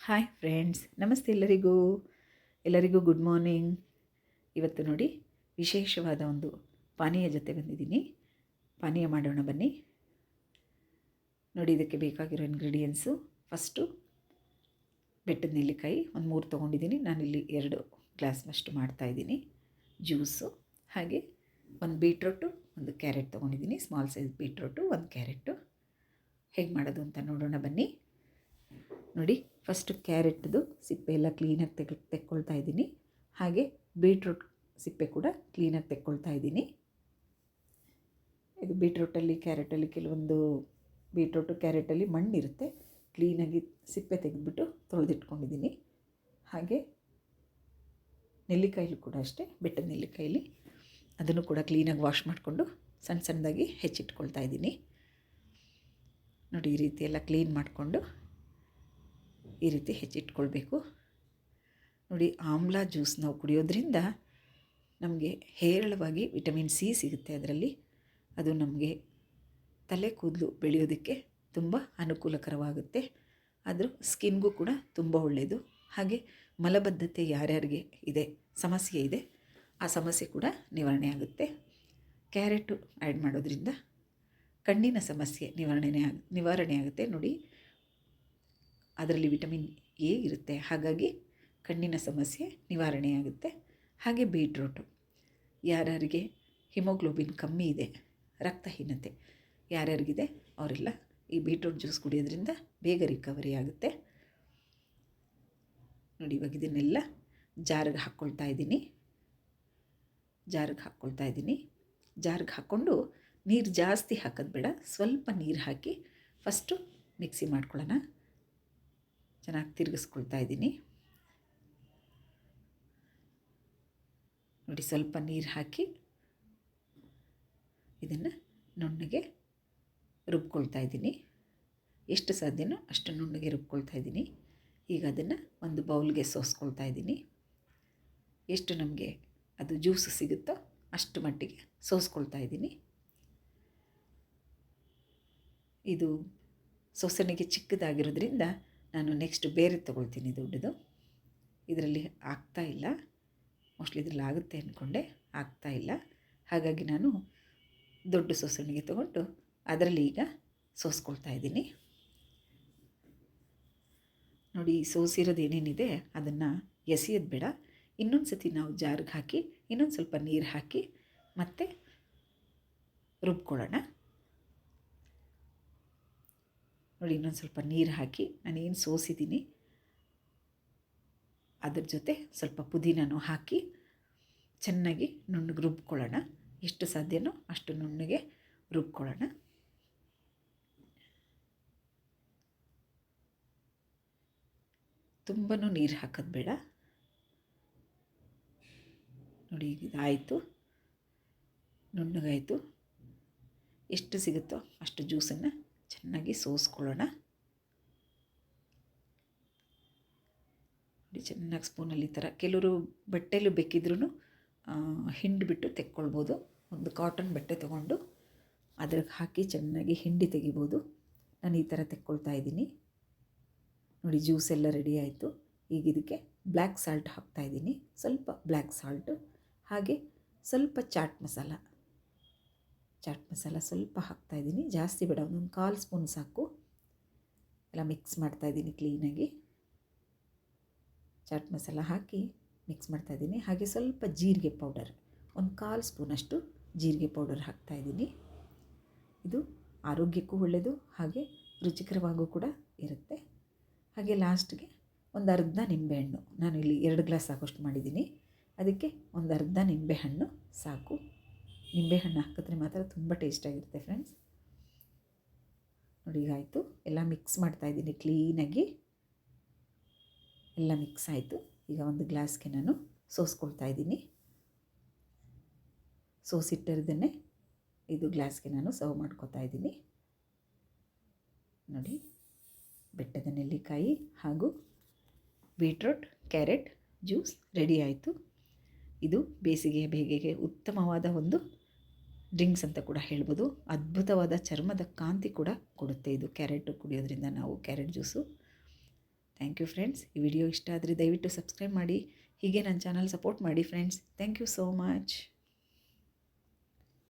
Hi friends, ನಮಸ್ತೆ ಎಲ್ಲರಿಗೂ good morning. ಇವತ್ತು ನೋಡಿ ವಿಶೇಷವಾದ ಒಂದು ಪಾನೀಯ ಜೊತೆ ಬಂದಿದ್ದೀನಿ. ಪಾನೀಯ ಮಾಡೋಣ ಬನ್ನಿ. ನೋಡಿ, ಇದಕ್ಕೆ ಬೇಕಾಗಿರೋ ಇಂಗ್ರೀಡಿಯೆಂಟ್ಸು. ಫಸ್ಟು ಬೆಟ್ಟದ ನೆಲ್ಲಿಕಾಯಿ ಒಂದು 3 ತೊಗೊಂಡಿದ್ದೀನಿ. ನಾನಿಲ್ಲಿ 2 ಗ್ಲಾಸ್ನಷ್ಟು ಮಾಡ್ತಾಯಿದ್ದೀನಿ ಜ್ಯೂಸು. ಹಾಗೆ ಒಂದು ಬೀಟ್ರೋಟು, ಒಂದು ಕ್ಯಾರೆಟ್ ತೊಗೊಂಡಿದ್ದೀನಿ, ಸ್ಮಾಲ್ ಸೈಜ್ ಬೀಟ್ರೋಟು, ಒಂದು ಕ್ಯಾರೆಟು. ಹೇಗೆ ಮಾಡೋದು ಅಂತ ನೋಡೋಣ ಬನ್ನಿ. ನೋಡಿ, ಫಸ್ಟು ಕ್ಯಾರೆಟ್ದು ಸಿಪ್ಪೆ ಎಲ್ಲ ಕ್ಲೀನಾಗಿ ತೆಕ್ಕೊಳ್ತಾ ಇದ್ದೀನಿ. ಹಾಗೆ ಬೀಟ್ರೂಟ್ ಸಿಪ್ಪೆ ಕೂಡ ಕ್ಲೀನಾಗಿ ತೆಕ್ಕೊಳ್ತಾ ಇದ್ದೀನಿ. ಇದು ಬೀಟ್ರೂಟಲ್ಲಿ ಕ್ಯಾರೆಟಲ್ಲಿ ಕೆಲವೊಂದು ಬೀಟ್ರೂಟು ಕ್ಯಾರೆಟಲ್ಲಿ ಮಣ್ಣಿರುತ್ತೆ. ಕ್ಲೀನಾಗಿ ಸಿಪ್ಪೆ ತೆಗೆದುಬಿಟ್ಟು ತೊಳೆದಿಟ್ಕೊಂಡಿದ್ದೀನಿ. ಹಾಗೆ ನೆಲ್ಲಿಕಾಯಿಲು ಕೂಡ ಅಷ್ಟೇ, ಬೆಟ್ಟದ ನೆಲ್ಲಿಕಾಯಲ್ಲಿ ಅದನ್ನು ಕೂಡ ಕ್ಲೀನಾಗಿ ವಾಶ್ ಮಾಡಿಕೊಂಡು ಸಣ್ಣ ಸಣ್ಣದಾಗಿ ಹೆಚ್ಚಿಟ್ಕೊಳ್ತಾ ಇದ್ದೀನಿ. ನೋಡಿ, ಈ ರೀತಿ ಎಲ್ಲ ಕ್ಲೀನ್ ಮಾಡಿಕೊಂಡು ಈ ರೀತಿ ಹೆಚ್ಚಿಟ್ಕೊಳ್ಬೇಕು. ನೋಡಿ, ಆಮ್ಲ ಜ್ಯೂಸ್ ನಾವು ಕುಡಿಯೋದ್ರಿಂದ ನಮಗೆ ಹೇರಳವಾಗಿ ವಿಟಮಿನ್ ಸಿ ಸಿಗುತ್ತೆ ಅದರಲ್ಲಿ. ಅದು ನಮಗೆ ತಲೆ ಕೂದಲು ಬೆಳೆಯೋದಕ್ಕೆ ತುಂಬ ಅನುಕೂಲಕರವಾಗುತ್ತೆ. ಆದರೂ ಸ್ಕಿನ್ಗೂ ಕೂಡ ತುಂಬ ಒಳ್ಳೆಯದು. ಹಾಗೆ ಮಲಬದ್ಧತೆ ಯಾರ್ಯಾರಿಗೆ ಸಮಸ್ಯೆ ಇದೆ, ಆ ಸಮಸ್ಯೆ ಕೂಡ ನಿವಾರಣೆ ಆಗುತ್ತೆ. ಕ್ಯಾರೆಟು ಆ್ಯಡ್ ಮಾಡೋದ್ರಿಂದ ಕಣ್ಣಿನ ಸಮಸ್ಯೆ ನಿವಾರಣೆ ಆಗುತ್ತೆ. ನೋಡಿ, ಅದರಲ್ಲಿ ವಿಟಮಿನ್ ಎ ಇರುತ್ತೆ, ಹಾಗಾಗಿ ಕಣ್ಣಿನ ಸಮಸ್ಯೆ ನಿವಾರಣೆಯಾಗುತ್ತೆ. ಹಾಗೆ ಬೀಟ್ರೂಟು, ಯಾರ್ಯಾರಿಗೆ ಹಿಮೋಗ್ಲೋಬಿನ್ ಕಮ್ಮಿ ಇದೆ, ರಕ್ತಹೀನತೆ ಯಾರ್ಯಾರಿಗಿದೆ ಅವರೆಲ್ಲ ಈ ಬೀಟ್ರೂಟ್ ಜ್ಯೂಸ್ ಕುಡಿಯೋದ್ರಿಂದ ಬೇಗ ರಿಕವರಿ ಆಗುತ್ತೆ. ನೋಡಿ, ಇವಾಗ ಇದನ್ನೆಲ್ಲ ಜಾರಿಗೆ ಹಾಕ್ಕೊಳ್ತಾ ಇದ್ದೀನಿ. ಜಾರಿಗೆ ಹಾಕ್ಕೊಂಡು ನೀರು ಜಾಸ್ತಿ ಹಾಕೋದು ಬೇಡ, ಸ್ವಲ್ಪ ನೀರು ಹಾಕಿ ಫಸ್ಟು ಮಿಕ್ಸಿ ಮಾಡ್ಕೊಳ್ಳೋಣ. ಚೆನ್ನಾಗಿ ತಿರುಗಿಸ್ಕೊಳ್ತಾ ಇದ್ದೀನಿ. ನೋಡಿ, ಸ್ವಲ್ಪ ನೀರು ಹಾಕಿ ಇದನ್ನು ನುಣ್ಣಗೆ ರುಬ್ಕೊಳ್ತಾ ಇದ್ದೀನಿ. ಎಷ್ಟು ಸಾಧ್ಯನೋ ಅಷ್ಟು ನುಣ್ಣಗೆ ರುಬ್ಕೊಳ್ತಾ ಇದ್ದೀನಿ. ಈಗ ಅದನ್ನು ಒಂದು ಬೌಲ್ಗೆ ಸೋಸ್ಕೊಳ್ತಾ ಇದ್ದೀನಿ. ಎಷ್ಟು ನಮಗೆ ಅದು ಜ್ಯೂಸ್ ಸಿಗುತ್ತೋ ಅಷ್ಟು ಮಟ್ಟಿಗೆ ಸೋಸ್ಕೊಳ್ತಾ ಇದ್ದೀನಿ. ಇದು ಸೋಸಣಿಗೆ ಚಿಕ್ಕದಾಗಿರೋದ್ರಿಂದ ನಾನು ನೆಕ್ಸ್ಟ್ ಬೇರೆ ತೊಗೊಳ್ತೀನಿ, ದೊಡ್ಡದು. ಇದರಲ್ಲಿ ಆಗ್ತಾಯಿಲ್ಲ, ಮೋಸ್ಟ್ಲಿ ಇದರಲ್ಲಿ ಆಗುತ್ತೆ ಅಂದ್ಕೊಂಡೆ, ಆಗ್ತಾಯಿಲ್ಲ. ಹಾಗಾಗಿ ನಾನು ದೊಡ್ಡ ಸೋಸಣಿಗೆ ತೊಗೊಂಡು ಅದರಲ್ಲಿ ಈಗ ಸೋಸ್ಕೊಳ್ತಾ ಇದ್ದೀನಿ. ನೋಡಿ, ಸೋಸಿರೋದು ಏನೇನಿದೆ ಅದನ್ನು ಎಸೆಯೋದು ಬೇಡ. ಇನ್ನೊಂದು ಸತಿ ನಾವು ಜಾರಿಗೆ ಹಾಕಿ ಇನ್ನೊಂದು ಸ್ವಲ್ಪ ನೀರು ಹಾಕಿ ಮತ್ತೆ ರುಬ್ಕೊಳ್ಳೋಣ. ನೋಡಿ, ಇನ್ನೊಂದು ಸ್ವಲ್ಪ ನೀರು ಹಾಕಿ ನಾನೇನು ಸೋಸಿದ್ದೀನಿ ಅದ್ರ ಜೊತೆ ಸ್ವಲ್ಪ ಪುದೀನನೂ ಹಾಕಿ ಚೆನ್ನಾಗಿ ನುಣ್ಣಗೆ ರುಬ್ಕೊಳ್ಳೋಣ. ಎಷ್ಟು ಸಾಧ್ಯನೋ ಅಷ್ಟು ನುಣ್ಣಗೆ ರುಬ್ಕೊಳ್ಳೋಣ. ತುಂಬಾ ನೀರು ಹಾಕೋದು ಬೇಡ. ನೋಡಿ, ಇದಾಯಿತು, ನುಣ್ಣಗಾಯಿತು. ಎಷ್ಟು ಸಿಗುತ್ತೋ ಅಷ್ಟು ಜ್ಯೂಸನ್ನು ಚೆನ್ನಾಗಿ ಸೋಸ್ಕೊಳ್ಳೋಣ. ಚೆನ್ನಾಗಿ ಸ್ಪೂನಲ್ಲಿ ಈ ಥರ, ಕೆಲವರು ಬಟ್ಟೆಲು ಬೇಕಿದ್ರೂ ಹಿಂಡಿಬಿಟ್ಟು ತೆಕ್ಕೊಳ್ಬೋದು. ಒಂದು ಕಾಟನ್ ಬಟ್ಟೆ ತೊಗೊಂಡು ಅದ್ರಾಗೆ ಹಾಕಿ ಚೆನ್ನಾಗಿ ಹಿಂಡಿ ತೆಗಿಬೋದು. ನಾನು ಈ ಥರ ತೆಕ್ಕೊಳ್ತಾ ಇದ್ದೀನಿ. ನೋಡಿ, ಜ್ಯೂಸ್ ಎಲ್ಲ ರೆಡಿ ಆಯಿತು. ಈಗ ಇದಕ್ಕೆ ಬ್ಲ್ಯಾಕ್ ಸಾಲ್ಟ್ ಹಾಕ್ತಾಯಿದ್ದೀನಿ, ಸ್ವಲ್ಪ ಬ್ಲ್ಯಾಕ್ ಸಾಲ್ಟು. ಹಾಗೆ ಸ್ವಲ್ಪ ಚಾಟ್ ಮಸಾಲ ಸ್ವಲ್ಪ ಹಾಕ್ತಾಯಿದ್ದೀನಿ. ಜಾಸ್ತಿ ಬೇಡ, ಒಂದು 1/4 ಸ್ಪೂನ್ ಸಾಕು. ಎಲ್ಲ ಮಿಕ್ಸ್ ಮಾಡ್ತಾಯಿದ್ದೀನಿ ಕ್ಲೀನಾಗಿ. ಚಾಟ್ ಮಸಾಲ ಹಾಕಿ ಮಿಕ್ಸ್ ಮಾಡ್ತಾಯಿದ್ದೀನಿ. ಹಾಗೆ ಸ್ವಲ್ಪ ಜೀರಿಗೆ ಪೌಡರ್, ಒಂದು 1/4 ಸ್ಪೂನಷ್ಟು ಜೀರಿಗೆ ಪೌಡರ್ ಹಾಕ್ತಾಯಿದ್ದೀನಿ. ಇದು ಆರೋಗ್ಯಕ್ಕೂ ಒಳ್ಳೆಯದು, ಹಾಗೆ ರುಚಿಕರವಾಗೂ ಕೂಡ ಇರುತ್ತೆ. ಹಾಗೆ ಲಾಸ್ಟ್ಗೆ ಒಂದು ಅರ್ಧ ನಿಂಬೆಹಣ್ಣು, ನಾನು ಇಲ್ಲಿ 2 ಗ್ಲಾಸ್ ಸಾಕಷ್ಟು ಮಾಡಿದ್ದೀನಿ, ಅದಕ್ಕೆ ಒಂದು ಅರ್ಧ ನಿಂಬೆಹಣ್ಣು ಸಾಕು. ನಿಂಬೆಹಣ್ಣು ಹಾಕಿದ್ರೆ ಮಾತ್ರ ತುಂಬ ಟೇಸ್ಟಾಗಿರುತ್ತೆ ಫ್ರೆಂಡ್ಸ್. ನೋಡಿ, ಆಯಿತು. ಎಲ್ಲ ಮಿಕ್ಸ್ ಮಾಡ್ತಾಯಿದ್ದೀನಿ ಕ್ಲೀನಾಗಿ. ಎಲ್ಲ ಮಿಕ್ಸ್ ಆಯಿತು. ಈಗ ಒಂದು ಗ್ಲಾಸ್ಗೆ ನಾನು ಸೋಸ್ಕೊಳ್ತಾ ಇದ್ದೀನಿ. ಸೋಸಿಟ್ಟಿರೋದನ್ನೇ ಇದು ಗ್ಲಾಸ್ಗೆ ನಾನು ಸರ್ವ್ ಮಾಡ್ಕೊತಾ ಇದ್ದೀನಿ. ನೋಡಿ, ಬೆಟ್ಟದ ನೆಲ್ಲಿಕಾಯಿ ಹಾಗೂ ಬೀಟ್ರೂಟ್ ಕ್ಯಾರೆಟ್ ಜ್ಯೂಸ್ ರೆಡಿ ಆಯಿತು. ಇದು ಬೇಗೆಗೆ ಉತ್ತಮವಾದ ಒಂದು ಡ್ರಿಂಕ್ಸ್ ಅಂತ ಕೂಡ ಹೇಳ್ಬೋದು. ಅದ್ಭುತವಾದ ಚರ್ಮದ ಕಾಂತಿ ಕೂಡ ಕೊಡುತ್ತೆ ಇದು ಕ್ಯಾರೆಟು ಕುಡಿಯೋದ್ರಿಂದ, ನಾವು carrot juice. Thank you friends. ಈ ವಿಡಿಯೋ ಇಷ್ಟ ಆದರೆ ದಯವಿಟ್ಟು ಸಬ್ಸ್ಕ್ರೈಬ್ ಮಾಡಿ. ಹೀಗೆ ನನ್ನ ಚಾನಲ್ ಸಪೋರ್ಟ್ ಮಾಡಿ friends. Thank you so much.